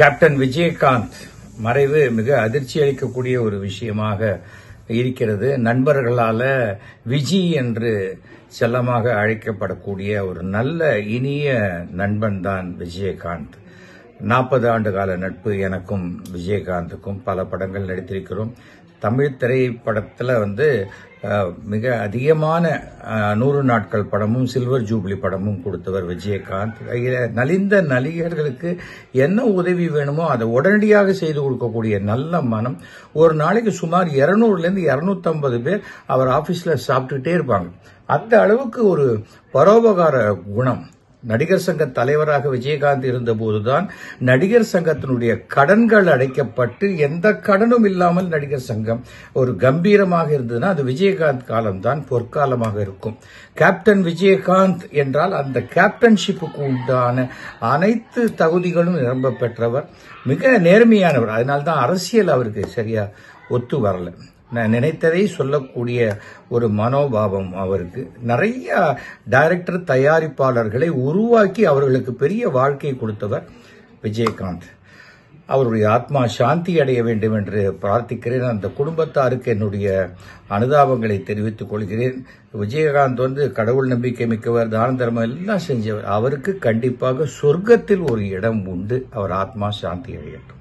Captain Vijayakanth மறைவு மிக அதிர்ச்சி அளிக்கக்கூடிய ஒரு விஷயமாக இருக்கிறது. நண்பர்களால விஜி என்று செல்லமாக அழைக்கப்படக்கூடிய ஒரு நல்ல இனிய நண்பன் தான் விஜயகாந்த். 40 ஆண்டு கால நட்பு எனக்கும் விஜயகாந்துக்கும். பல படங்கள் நடித்திருக்கிறோம். தமிழ் திரைப்படத்தில் மிக அதிகமான 100 நாட்கள் படமும் சில்வர் ஜூப்ளி படமும் கொடுத்தவர் விஜயகாந்த். நலிந்த நடிகர்களுக்கு என்ன உதவி வேணுமோ அதை உடனடியாக செய்து கொடுக்கக்கூடிய நல்ல மனம். ஒரு நாளைக்கு சுமார் 200லேருந்து 250 பேர் அவர் ஆபீஸ்ல சாப்பிட்டுட்டே இருப்பாங்க. அந்த அளவுக்கு ஒரு பரோபகார குணம். நடிகர் சங்க தலைவராக விஜயகாந்த் இருந்தபோதுதான் நடிகர் சங்கத்தினுடைய கடன்கள் அடைக்கப்பட்டு எந்த கடனும் இல்லாமல் நடிகர் சங்கம் ஒரு கம்பீரமாக இருந்ததுன்னா அது விஜயகாந்த் காலம்தான் பொற்காலமாக இருக்கும். கேப்டன் விஜயகாந்த் என்றால் அந்த கேப்டன்ஷிப்புக்கு உண்டான அனைத்து தகுதிகளும் நிரம்ப பெற்றவர். மிக நேர்மையானவர். அதனால்தான் அரசியல் அவருக்கு சரியா ஒத்து வரல. நான் நினைத்ததை சொல்லக்கூடிய ஒரு மனோபாவம் அவருக்கு. நிறைய டைரக்டர் தயாரிப்பாளர்களை உருவாக்கி அவர்களுக்கு பெரிய வாழ்க்கை கொடுத்தவர் விஜயகாந்த். அவருடைய ஆத்மா சாந்தி அடைய வேண்டும் என்று பிரார்த்திக்கிறேன். அந்த குடும்பத்தாருக்கு என்னுடைய அனுதாபங்களை தெரிவித்துக் கொள்கிறேன். விஜயகாந்த் கடவுள் நம்பிக்கை மிக்கவர், தான தர்மம் எல்லாம் செஞ்சவர். அவருக்கு கண்டிப்பாக சொர்க்கத்தில் ஒரு இடம் உண்டு. அவர் ஆத்மா சாந்தி அடையட்டும்.